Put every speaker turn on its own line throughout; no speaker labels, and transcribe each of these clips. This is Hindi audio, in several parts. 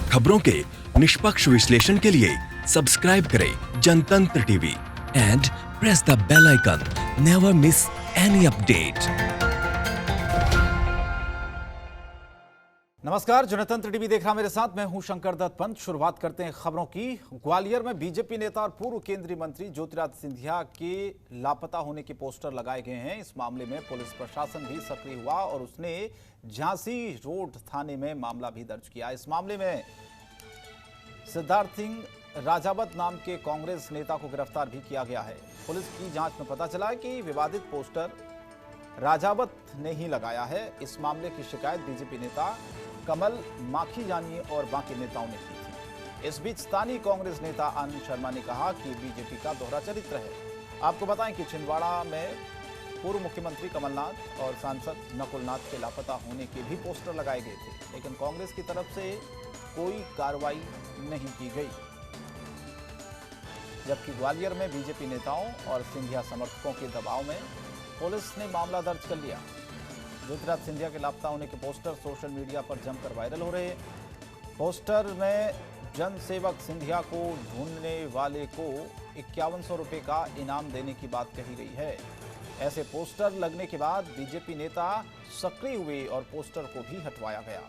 खबरों के निष्पक्ष विश्लेषण के लिए सब्सक्राइब करें Jantantra TV and press the bell icon. Never miss any update.
नमस्कार, जनतंत्र टीवी देख रहा मेरे साथ मैं हूं शंकर दत्त पंत। शुरुआत करते हैं खबरों की। ग्वालियर में बीजेपी नेता और पूर्व केंद्रीय मंत्री ज्योतिरादित्य सिंधिया के लापता होने के पोस्टर लगाए गए हैं। इस मामले में पुलिस प्रशासन भी सक्रिय हुआ और उसने झांसी रोड थाने में मामला भी दर्ज किया। इस मामले में सिद्धार्थ सिंह राजावत नाम के कांग्रेस नेता को गिरफ्तार भी किया गया है। पुलिस की जांच में पता चला कि विवादित पोस्टर राजावत ने ही लगाया है। इस मामले की शिकायत बीजेपी नेता कमल माखीजानी और बाकी नेताओं ने की थी। इस बीच स्थानीय कांग्रेस नेता आनंद शर्मा ने कहा कि बीजेपी का दोहरा चरित्र है। आपको बताएं कि छिंदवाड़ा में पूर्व मुख्यमंत्री कमलनाथ और सांसद नकुलनाथ के लापता होने के भी पोस्टर लगाए गए थे, लेकिन कांग्रेस की तरफ से कोई कार्रवाई नहीं की गई। जबकि ग्वालियर में बीजेपी नेताओं और सिंधिया समर्थकों के दबाव में पुलिस ने मामला दर्ज कर लिया। ज्योतिरादित्य सिंधिया के लापता होने के पोस्टर सोशल मीडिया पर जमकर वायरल हो रहे हैं। पोस्टर में जन सेवक सिंधिया को ढूंढने वाले को 5100 रुपये का इनाम देने की बात कही गई है। ऐसे पोस्टर लगने के बाद बीजेपी नेता सक्रिय हुए और पोस्टर को भी हटवाया गया।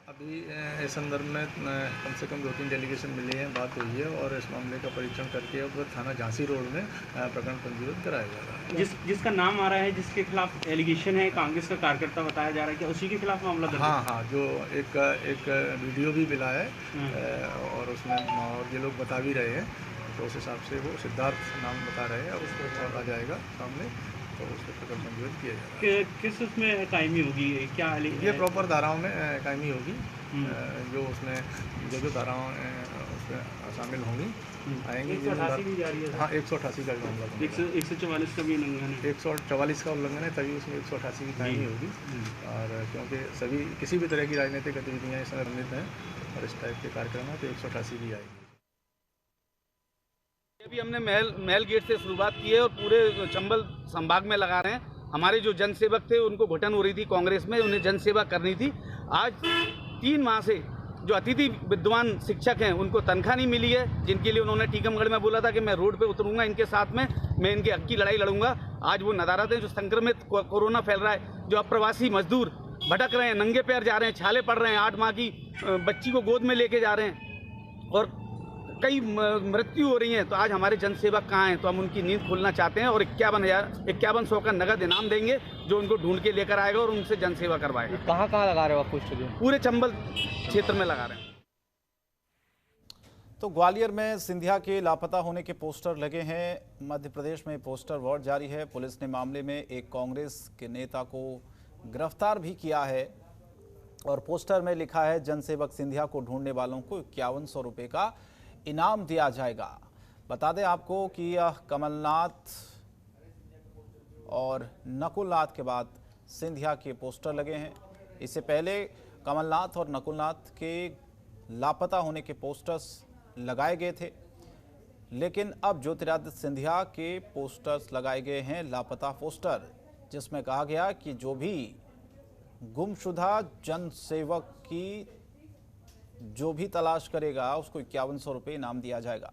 अभी इस संदर्भ में कम से कम 2-3 डेलीगेशन मिली हैं, बात हुई है और इस मामले का परीक्षण करके अब थाना झांसी रोड में प्रकरण पंजीबद्ध कराया जा रहा है।
जिसका नाम आ रहा है, जिसके खिलाफ एलिगेशन है, कांग्रेस का कार्यकर्ता बताया जा रहा है कि उसी के खिलाफ मामला दर्ज है?
हाँ, जो एक वीडियो भी मिला है और उसमें और ये लोग बता भी रहे हैं, तो उस हिसाब से वो सिद्धार्थ नाम बता रहे हैं और उसको आ जाएगा सामने, तो उसको प्रकरण पंजीबद्ध किया जाएगा।
किस उसमें कायमी होगी, क्या
ये प्रॉपर धाराओं में कायमी होगी। जो उसमें जो धाराओं उसमें शामिल होंगी आएंगी।
188 भी जारी है।
हाँ, 188 का मामला,
144 का भी उल्लंघन है।
144 का उल्लंघन है, तभी उसमें 188 की कायमी होगी। और क्योंकि सभी किसी भी तरह की राजनीतिक गतिविधियाँ इसमें सम्मिलित हैं और इस टाइप के कार्यक्रम हैं, तो 188 भी आएगी।
अभी हमने महल गेट से शुरुआत की है और पूरे चंबल संभाग में लगा रहे हैं। हमारे जो जनसेवक थे उनको घुटन हो रही थी कांग्रेस में, उन्हें जनसेवा करनी थी। आज 3 माह से जो अतिथि विद्वान शिक्षक हैं उनको तनख्वाह नहीं मिली है, जिनके लिए उन्होंने टीकमगढ़ में बोला था कि मैं रोड पे उतरूंगा इनके साथ में, मैं इनके हक की लड़ाई लड़ूंगा। आज वो नदारत हैं। जो संक्रमित कोरोना फैल रहा है, जो अप्रवासी मजदूर भटक रहे हैं, नंगे पैर जा रहे हैं, छाले पड़ रहे हैं, 8 माह की बच्ची को गोद में लेके जा रहे हैं और कई मृत्यु हो रही हैं, तो आज हमारे जनसेवक कहाँ हैं? तो हम उनकी नींद खोलना चाहते हैं और 5100 का नगद इनाम देंगे जो उनको ढूंढ के लेकर आएगा और उनसे जनसेवा करवाएगा।
कहाँ लगा रहे हो आप पोस्टर?
पूरे चंबल क्षेत्र में लगा रहे हैं।
तो ग्वालियर में सिंधिया के लापता होने के पोस्टर लगे हैं। मध्य प्रदेश में पोस्टर वॉर जारी है। पुलिस ने मामले में एक कांग्रेस के नेता को गिरफ्तार भी किया है और पोस्टर में लिखा है जनसेवक सिंधिया को ढूंढने वालों को 5100 रुपये का इनाम दिया जाएगा। बता दें आपको कि यह कमलनाथ और नकुलनाथ के बाद सिंधिया के पोस्टर लगे हैं। इससे पहले कमलनाथ और नकुलनाथ के लापता होने के पोस्टर्स लगाए गए थे, लेकिन अब ज्योतिरादित्य सिंधिया के पोस्टर्स लगाए गए हैं, लापता पोस्टर, जिसमें कहा गया कि जो भी गुमशुदा जनसेवक की जो भी तलाश करेगा उसको 5100 रुपये इनाम दिया जाएगा।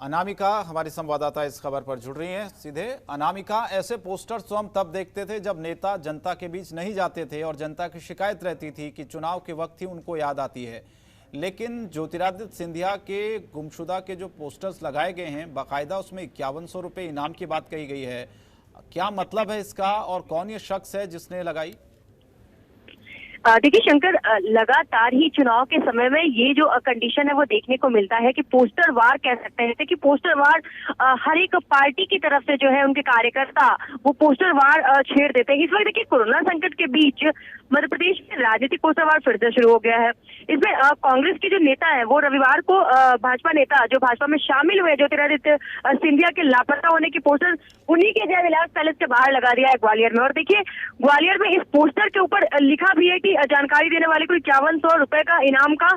अनामिका हमारी संवाददाता इस खबर पर जुड़ रही हैं सीधे। अनामिका, ऐसे पोस्टर्स तो हम तब देखते थे जब नेता जनता के बीच नहीं जाते थे और जनता की शिकायत रहती थी कि चुनाव के वक्त ही उनको याद आती है, लेकिन ज्योतिरादित्य सिंधिया के गुमशुदा के जो पोस्टर्स लगाए गए हैं, बाकायदा उसमें 5100 रुपये इनाम की बात कही गई है। क्या मतलब है इसका और कौन ये शख्स है जिसने लगाई?
देखिए शंकर, लगातार ही चुनाव के समय में ये जो कंडीशन है वो देखने को मिलता है कि पोस्टर वार कह सकते हैं कि पोस्टर वार हर एक पार्टी की तरफ से जो है उनके कार्यकर्ता वो पोस्टर वार छेड़ देते हैं। इस वक्त देखिए कोरोना संकट के बीच मध्य प्रदेश में राजनीतिक पोस्टर वार फिर से शुरू हो गया है। इसमें कांग्रेस के जो नेता है वो रविवार को भाजपा नेता जो भाजपा में शामिल हुए ज्योतिरादित्य सिंधिया के लापता होने की पोस्टर उन्हीं के जय विलास पैलेस के बाहर लगा दिया है ग्वालियर में। और देखिए ग्वालियर में इस पोस्टर के ऊपर लिखा भी है कि की जानकारी देने वाले को 5100 रुपए का इनाम का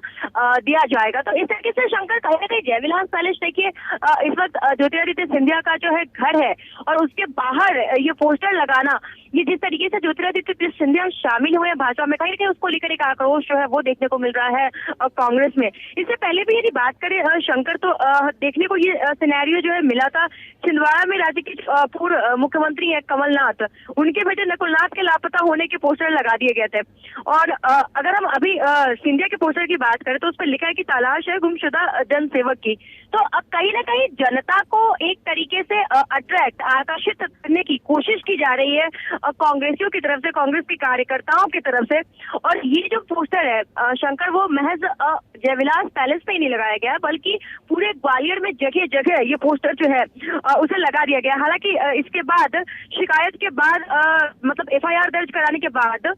दिया जाएगा। तो इस तरीके से शंकर कहीं ना कहीं जयविलास पैलेस देखिए इस वक्त ज्योतिरादित्य सिंधिया का जो है घर है और उसके बाहर ये पोस्टर लगाना, ये जिस तरीके से ज्योतिरादित्य सिंधिया शामिल हुए भाजपा में, कहीं ना कहीं उसको लेकर एक आक्रोश जो है वो देखने को मिल रहा है कांग्रेस में। इससे पहले भी यदि बात करें शंकर, तो देखने को ये सिनेरियो जो है मिला था छिंदवाड़ा में। राज्य के पूर्व मुख्यमंत्री है कमलनाथ, उनके बेटे नकुलनाथ के लापता होने के पोस्टर लगा दिए गए थे। और अगर हम अभी सिंधिया के पोस्टर की बात करें तो उस पर लिखा है कि तलाश है गुमशुदा जनसेवक की। तो अब कहीं ना कहीं जनता को एक तरीके से अट्रैक्ट, आकर्षित करने की कोशिश की जा रही है कांग्रेसियों की तरफ से, कांग्रेस के कार्यकर्ताओं की तरफ से। और ये जो पोस्टर है शंकर, वो महज जयविलास पैलेस पे ही नहीं लगाया गया बल्कि पूरे ग्वालियर में जगह जगह ये पोस्टर जो है उसे लगा दिया गया। हालांकि इसके बाद शिकायत के बाद मतलब FIR दर्ज कराने के बाद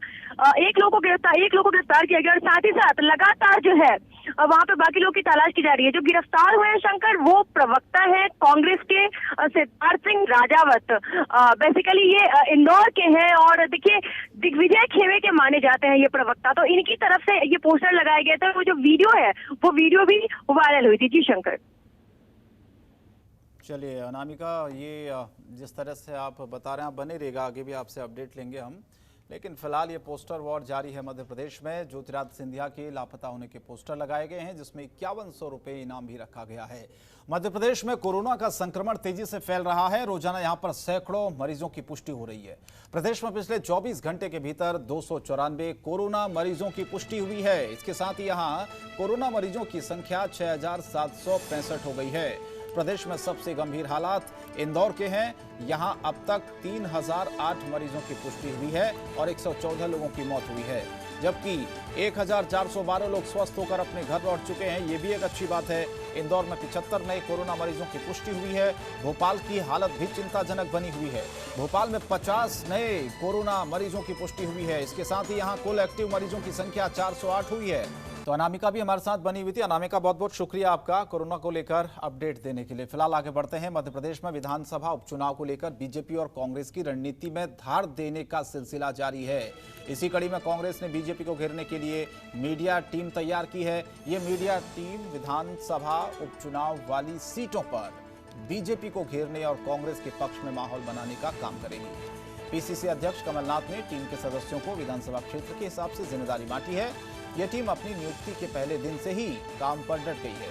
एक लोगों को गिरफ्तार किया गया और साथ ही साथ लगातार जो है वहां पे बाकी लोग की तलाश की जा रही है। जो गिरफ्तार हुए हैं शंकर, वो प्रवक्ता है कांग्रेस के सिद्धार्थ सिंह राजावत। बेसिकली ये इंदौर के हैं और देखिए दिग्विजय खेमे के माने जाते हैं ये प्रवक्ता। तो इनकी तरफ से ये पोस्टर लगाए गए थे। वो जो वीडियो है वो वीडियो भी वायरल हुई थी। जी शंकर।
चलिए अनामिका, ये जिस तरह से आप बता रहे हैं आप बने रहेगा, आगे भी आपसे अपडेट लेंगे हम। लेकिन फिलहाल ये पोस्टर वॉर जारी है मध्य प्रदेश में। ज्योतिरादित्य सिंधिया के लापता होने के पोस्टर लगाए गए हैं जिसमें 5100 रुपये इनाम भी रखा गया है। मध्य प्रदेश में कोरोना का संक्रमण तेजी से फैल रहा है। रोजाना यहां पर सैकड़ों मरीजों की पुष्टि हो रही है। प्रदेश में पिछले 24 घंटे के भीतर 294 कोरोना मरीजों की पुष्टि हुई है। इसके साथ ही यहां कोरोना मरीजों की संख्या 6765 हो गई है। प्रदेश में सबसे गंभीर हालात इंदौर के हैं। यहां अब तक 3008 मरीजों की पुष्टि हुई है और 114 लोगों की मौत हुई है, जबकि 1412 लोग स्वस्थ होकर अपने घर लौट चुके हैं। ये भी एक अच्छी बात है। इंदौर में 75 नए कोरोना मरीजों की पुष्टि हुई है। भोपाल की हालत भी चिंताजनक बनी हुई है। भोपाल में 50 नए कोरोना मरीजों की पुष्टि हुई है। इसके साथ ही यहाँ कुल एक्टिव मरीजों की संख्या 408 हुई है। तो अनामिका भी हमारे साथ बनी हुई थी। अनामिका, बहुत बहुत शुक्रिया आपका कोरोना को लेकर अपडेट देने के लिए। फिलहाल आगे बढ़ते हैं। मध्य प्रदेश में विधानसभा उपचुनाव को लेकर बीजेपी और कांग्रेस की रणनीति में धार देने का सिलसिला जारी है। इसी कड़ी में कांग्रेस ने बीजेपी को घेरने के लिए मीडिया टीम तैयार की है। ये मीडिया टीम विधानसभा उपचुनाव वाली सीटों पर बीजेपी को घेरने और कांग्रेस के पक्ष में माहौल बनाने का काम करेगी। पीसीसी अध्यक्ष कमलनाथ ने टीम के सदस्यों को विधानसभा क्षेत्र के हिसाब से जिम्मेदारी बांटी है। यह टीम अपनी नियुक्ति के पहले दिन से ही काम पर डट गई है।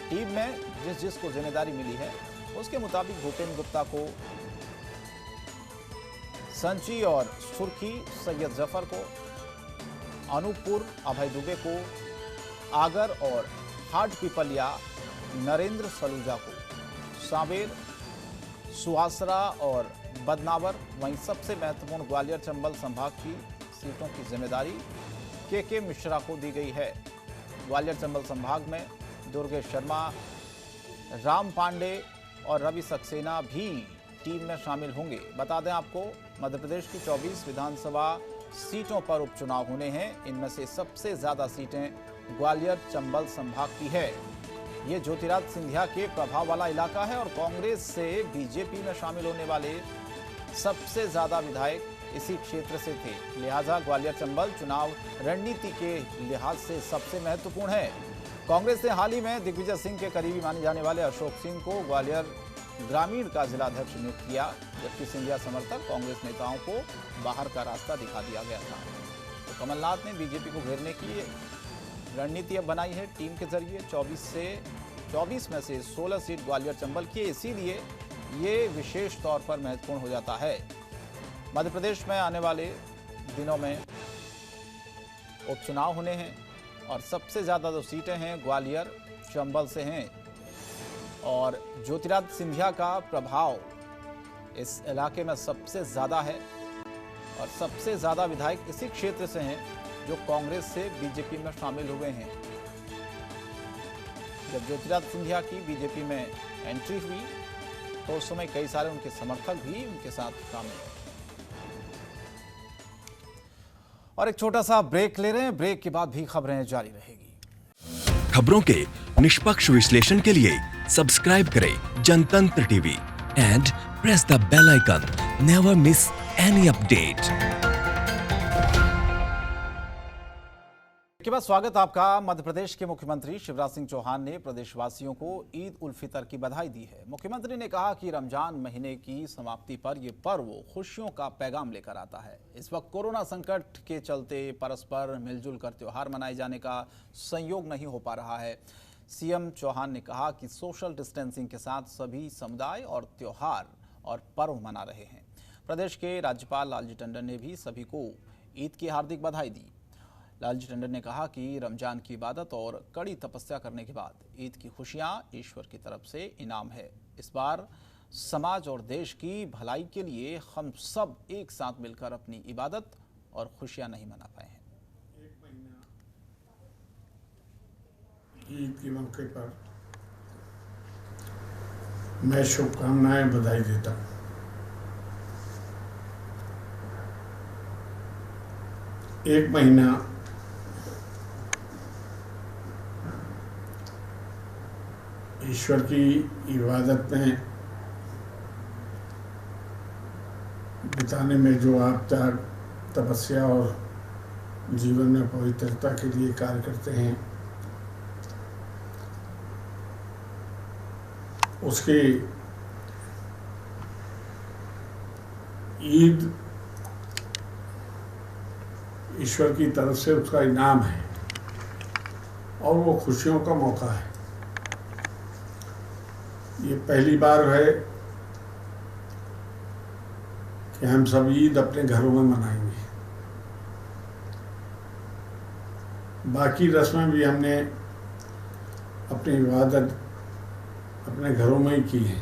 टीम में जिसको जिम्मेदारी मिली है उसके मुताबिक भूपेंद्र गुप्ता को संची और सुर्खी, सैयद जफर को, अनूपपुर अभय दुबे को, आगर और हाट पिपलिया नरेंद्र सलूजा को, सांवेर, सुहासरा और बदनावर, वहीं सबसे महत्वपूर्ण ग्वालियर चंबल संभाग की सीटों की जिम्मेदारी के मिश्रा को दी गई है। ग्वालियर चंबल संभाग में दुर्गेश शर्मा, राम पांडे और रवि सक्सेना भी टीम में शामिल होंगे। बता दें आपको, मध्य प्रदेश की 24 विधानसभा सीटों पर उपचुनाव होने हैं। इनमें से सबसे ज्यादा सीटें ग्वालियर चंबल संभाग की है। ये ज्योतिरादित्य सिंधिया के प्रभाव वाला इलाका है और कांग्रेस से बीजेपी में शामिल होने वाले सबसे ज्यादा विधायक इसी क्षेत्र से थे। लिहाजा ग्वालियर चंबल चुनाव रणनीति के लिहाज से सबसे महत्वपूर्ण है। कांग्रेस ने हाल ही में दिग्विजय सिंह के करीबी माने जाने वाले अशोक सिंह को ग्वालियर ग्रामीण का जिलाध्यक्ष नियुक्त किया, जबकि सिंधिया समर्थक कांग्रेस नेताओं को बाहर का रास्ता दिखा दिया गया था। तो कमलनाथ ने बीजेपी को घेरने की रणनीति अब बनाई है टीम के जरिए। 24 में से 16 सीट ग्वालियर चंबल की, इसीलिए ये विशेष तौर पर महत्वपूर्ण हो जाता है। मध्य प्रदेश में आने वाले दिनों में उपचुनाव होने हैं और सबसे ज़्यादा जो सीटें हैं ग्वालियर चंबल से हैं और ज्योतिरादित्य सिंधिया का प्रभाव इस इलाके में सबसे ज़्यादा है और सबसे ज़्यादा विधायक इसी क्षेत्र से हैं जो कांग्रेस से बीजेपी में शामिल हुए हैं। जब ज्योतिरादित्य सिंधिया की बीजेपी में एंट्री हुई तो उस समय कई सारे उनके समर्थक भी उनके साथ शामिल हुए। और एक छोटा सा ब्रेक ले रहे हैं। ब्रेक के बाद भी खबरें जारी रहेगी।
खबरों के निष्पक्ष विश्लेषण के लिए सब्सक्राइब करें Jantantra TV and press the bell icon. Never miss any update.
के बाद स्वागत आपका। मध्य प्रदेश के मुख्यमंत्री शिवराज सिंह चौहान ने प्रदेशवासियों को ईद उल फितर की बधाई दी है। मुख्यमंत्री ने कहा कि रमजान महीने की समाप्ति पर यह पर्व खुशियों का पैगाम लेकर आता है। इस वक्त कोरोना संकट के चलते परस्पर मिलजुल कर त्योहार मनाए जाने का संयोग नहीं हो पा रहा है। सीएम चौहान ने कहा कि सोशल डिस्टेंसिंग के साथ सभी समुदाय और त्योहार और पर्व मना रहे हैं। प्रदेश के राज्यपाल लालजी टंडन ने भी सभी को ईद की हार्दिक बधाई दी। लालजी टंडन ने कहा कि रमजान की इबादत और कड़ी तपस्या करने के बाद ईद की खुशियां ईश्वर की तरफ से इनाम है। इस बार समाज और देश की भलाई के लिए हम सब एक साथ मिलकर अपनी इबादत और खुशियां नहीं मना पाए हैं।
ईद के मौके पर मैं शुभकामनाएं बधाई देता हूँ। एक महीना ईश्वर की इबादत में बिताने में जो आप त्याग, तपस्या और जीवन में पवित्रता के लिए कार्य करते हैं, उसकी ईद ईश्वर की तरफ से उसका इनाम है और वो खुशियों का मौका है। ये पहली बार है कि हम सब ईद अपने घरों में मनाएंगे। बाकी रस्में भी हमने अपनी इबादत अपने घरों में ही की है।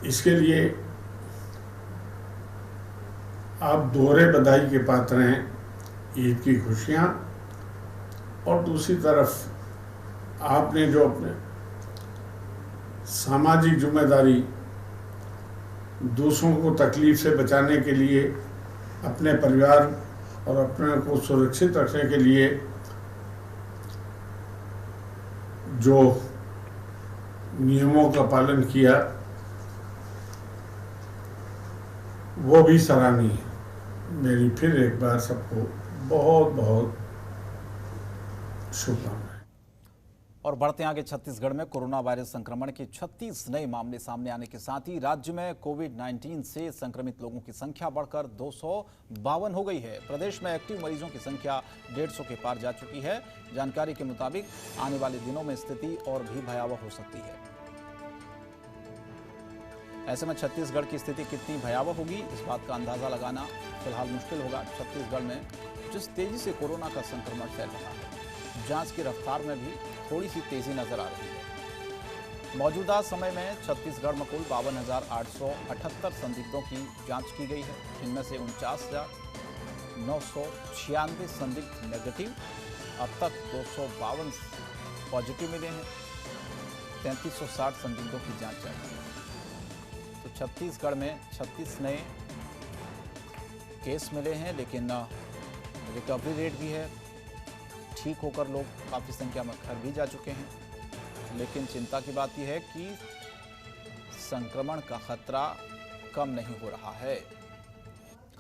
इसके लिए आप दोहरे बधाई के पात्र हैं। ईद की खुशियां और दूसरी तरफ आपने जो अपने सामाजिक जिम्मेदारी दूसरों को तकलीफ से बचाने के लिए, अपने परिवार और अपने को सुरक्षित रखने के लिए जो नियमों का पालन किया, वो भी सराहनीय है। मेरी फिर एक बार सबको बहुत बहुत शुभकामनाएं।
और बढ़ते आगे, छत्तीसगढ़ में कोरोना वायरस संक्रमण के 36 नए मामले सामने आने के साथ ही राज्य में कोविड-19 से संक्रमित लोगों की संख्या बढ़कर 252 हो गई है। प्रदेश में एक्टिव मरीजों की संख्या 150 के पार जा चुकी है। जानकारी के मुताबिक आने वाले दिनों में स्थिति और भी भयावह हो सकती है। ऐसे में छत्तीसगढ़ की स्थिति कितनी भयावह होगी, इस बात का अंदाजा लगाना फिलहाल मुश्किल होगा। छत्तीसगढ़ में जिस तेजी से कोरोना का संक्रमण फैल रहा है, जांच की रफ्तार में भी थोड़ी सी तेजी नजर आ रही है। मौजूदा समय में छत्तीसगढ़ में कुल 52,878 संदिग्धों की जांच की गई है। इनमें से 49,996 संदिग्ध नेगेटिव, अब तक 252 पॉजिटिव मिले हैं। 3,360 संदिग्धों की जांच जारी है। तो छत्तीसगढ़ में 36 नए केस मिले हैं, लेकिन रिकवरी रेट भी है। ठीक होकर लोग काफ़ी संख्या में घर भी जा चुके हैं। लेकिन चिंता की बात यह है कि संक्रमण का खतरा कम नहीं हो रहा है।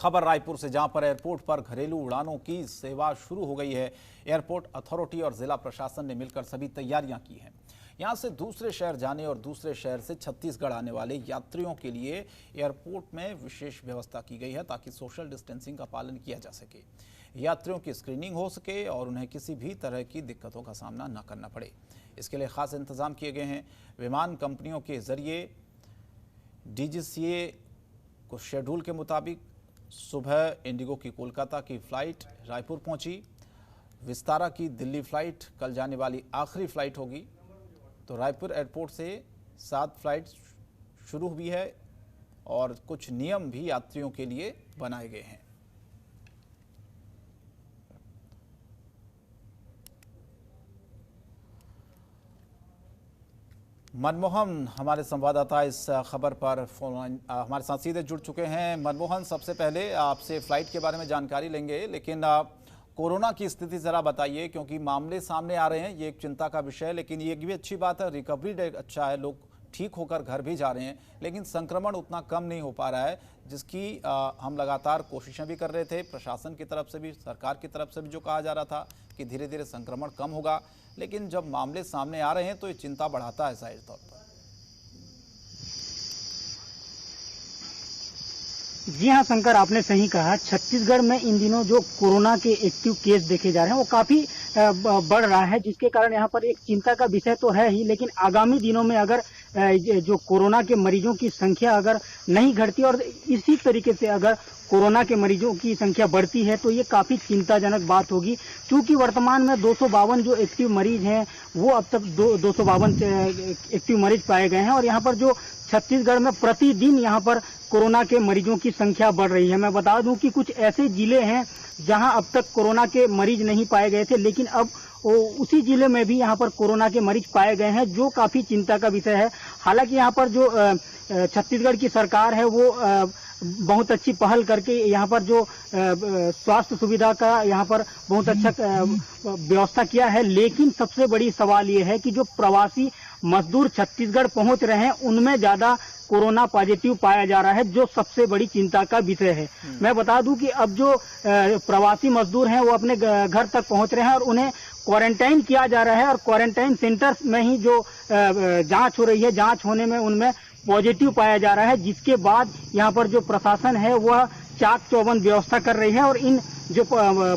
खबर रायपुर से, जहां पर एयरपोर्ट पर घरेलू उड़ानों की सेवा शुरू हो गई है। एयरपोर्ट अथॉरिटी और जिला प्रशासन ने मिलकर सभी तैयारियां की हैं। यहां से दूसरे शहर जाने और दूसरे शहर से छत्तीसगढ़ आने वाले यात्रियों के लिए एयरपोर्ट में विशेष व्यवस्था की गई है, ताकि सोशल डिस्टेंसिंग का पालन किया जा सके, यात्रियों की स्क्रीनिंग हो सके और उन्हें किसी भी तरह की दिक्कतों का सामना न करना पड़े। इसके लिए खास इंतजाम किए गए हैं। विमान कंपनियों के जरिए डीजीसीए को शेड्यूल के मुताबिक सुबह इंडिगो की कोलकाता की फ़्लाइट रायपुर पहुंची। विस्तारा की दिल्ली फ़्लाइट कल जाने वाली आखिरी फ़्लाइट होगी। तो रायपुर एयरपोर्ट से 7 फ्लाइट शुरू हुई है और कुछ नियम भी यात्रियों के लिए बनाए गए हैं। मनमोहन हमारे संवाददाता इस खबर पर फोन हमारे साथ सीधे जुड़ चुके हैं। मनमोहन, सबसे पहले आपसे फ्लाइट के बारे में जानकारी लेंगे, लेकिन कोरोना की स्थिति ज़रा बताइए, क्योंकि मामले सामने आ रहे हैं, ये एक चिंता का विषय है। लेकिन ये भी अच्छी बात है, रिकवरी रेट अच्छा है, लोग ठीक होकर घर भी जा रहे हैं, लेकिन संक्रमण उतना कम नहीं हो पा रहा है, जिसकी हम लगातार कोशिशें भी कर रहे थे। प्रशासन की तरफ से भी, सरकार की तरफ से भी जो कहा जा रहा था कि धीरे धीरे संक्रमण कम होगा, लेकिन जब मामले सामने आ रहे हैं तो ये चिंता बढ़ाता है जाहिर तौर पर।
जी हाँ शंकर, आपने सही कहा। छत्तीसगढ़ में इन दिनों जो कोरोना के एक्टिव केस देखे जा रहे हैं वो काफी बढ़ रहा है, जिसके कारण यहाँ पर एक चिंता का विषय तो है ही, लेकिन आगामी दिनों में अगर जो कोरोना के मरीजों की संख्या अगर नहीं घटती और इसी तरीके से अगर कोरोना के मरीजों की संख्या बढ़ती है तो ये काफी चिंताजनक बात होगी, क्योंकि वर्तमान में 252 जो एक्टिव मरीज हैं वो अब तक 252 एक्टिव मरीज पाए गए हैं और यहाँ पर जो छत्तीसगढ़ में प्रतिदिन यहाँ पर कोरोना के मरीजों की संख्या बढ़ रही है। मैं बता दूं कि कुछ ऐसे जिले हैं जहां अब तक कोरोना के मरीज नहीं पाए गए थे, लेकिन अब उसी जिले में भी यहाँ पर कोरोना के मरीज पाए गए हैं, जो काफी चिंता का विषय है। हालांकि यहाँ पर जो छत्तीसगढ़ की सरकार है वो बहुत अच्छी पहल करके यहाँ पर जो स्वास्थ्य सुविधा का यहाँ पर बहुत अच्छा व्यवस्था किया है, लेकिन सबसे बड़ी सवाल ये है कि जो प्रवासी मजदूर छत्तीसगढ़ पहुंच रहे हैं उनमें ज्यादा कोरोना पॉजिटिव पाया जा रहा है, जो सबसे बड़ी चिंता का विषय है। मैं बता दूं कि अब जो प्रवासी मजदूर हैं वो अपने घर तक पहुंच रहे हैं और उन्हें क्वारंटाइन किया जा रहा है और क्वारंटाइन सेंटर्स में ही जो जांच हो रही है, जांच होने में उनमें पॉजिटिव पाया जा रहा है, जिसके बाद यहाँ पर जो प्रशासन है वह चाक चौबंद व्यवस्था कर रही है और इन जो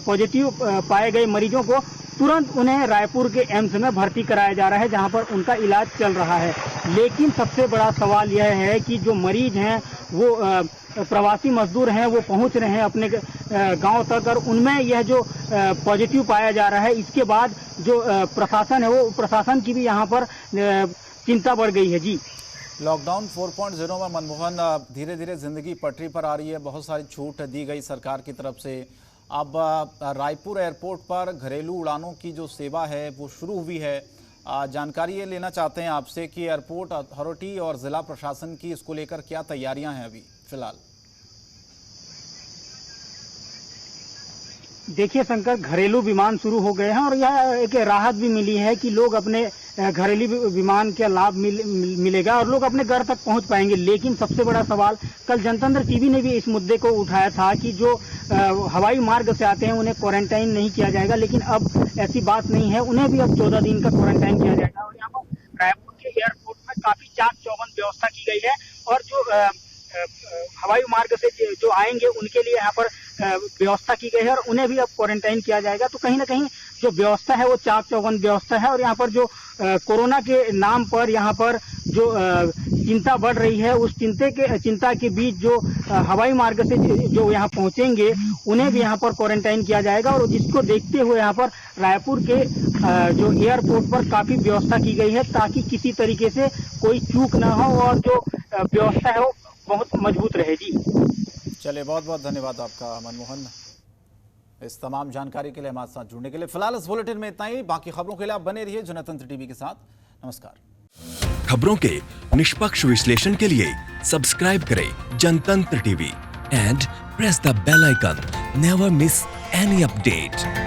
पॉजिटिव पाए गए मरीजों को तुरंत उन्हें रायपुर के एम्स में भर्ती कराया जा रहा है, जहां पर उनका इलाज चल रहा है। लेकिन सबसे बड़ा सवाल यह है कि जो मरीज हैं वो प्रवासी मजदूर हैं, वो पहुंच रहे हैं अपने गांव तक और उनमें यह जो पॉजिटिव पाया जा रहा है, इसके बाद जो प्रशासन है वो प्रशासन की भी यहाँ पर चिंता बढ़ गई है। जी,
लॉकडाउन 4.0 में मनमोहन धीरे धीरे जिंदगी पटरी पर आ रही है, बहुत सारी छूट दी गई सरकार की तरफ से। अब रायपुर एयरपोर्ट पर घरेलू उड़ानों की जो सेवा है वो शुरू हुई है। जानकारी ये लेना चाहते हैं आपसे कि एयरपोर्ट अथॉरिटी और जिला प्रशासन की इसको लेकर क्या तैयारियां हैं अभी फिलहाल।
देखिए शंकर, घरेलू विमान शुरू हो गए हैं और यह एक राहत भी मिली है कि लोग अपने घरेलू विमान का लाभ मिलेगा और लोग अपने घर तक पहुंच पाएंगे। लेकिन सबसे बड़ा सवाल, कल जनतंत्र टीवी ने भी इस मुद्दे को उठाया था कि जो हवाई मार्ग से आते हैं उन्हें क्वारंटाइन नहीं किया जाएगा, लेकिन अब ऐसी बात नहीं है, उन्हें भी अब 14 दिन का क्वारंटाइन किया जाएगा। और यहाँ पर रायपुर के एयरपोर्ट में काफी चाक चौबंद व्यवस्था की गई है और जो हवाई मार्ग से जो आएंगे उनके लिए यहाँ पर व्यवस्था की गई है और उन्हें भी अब क्वारंटाइन किया जाएगा। तो कहीं ना कहीं जो व्यवस्था है वो चाक चौबंद व्यवस्था है और यहाँ पर जो कोरोना के नाम पर यहाँ पर जो चिंता बढ़ रही है, उस चिंता के बीच जो हवाई मार्ग से जो यहाँ पहुंचेंगे उन्हें भी यहाँ पर क्वारंटाइन किया जाएगा और जिसको देखते हुए यहाँ पर रायपुर के जो एयरपोर्ट पर काफी व्यवस्था की गई है ताकि किसी तरीके से कोई चूक ना हो और जो व्यवस्था है वो बहुत मजबूत रहे। जी
चलिए, बहुत बहुत धन्यवाद आपका मनमोहन, इस तमाम जानकारी के लिए हमारे साथ जुड़ने के लिए। फिलहाल इस बुलेटिन में इतना ही। बाकी खबरों के लिए आप बने रहिए जनतंत्र टीवी के साथ। नमस्कार।
खबरों के निष्पक्ष विश्लेषण के लिए सब्सक्राइब करें Jantantra TV and press the bell icon. Never miss any update.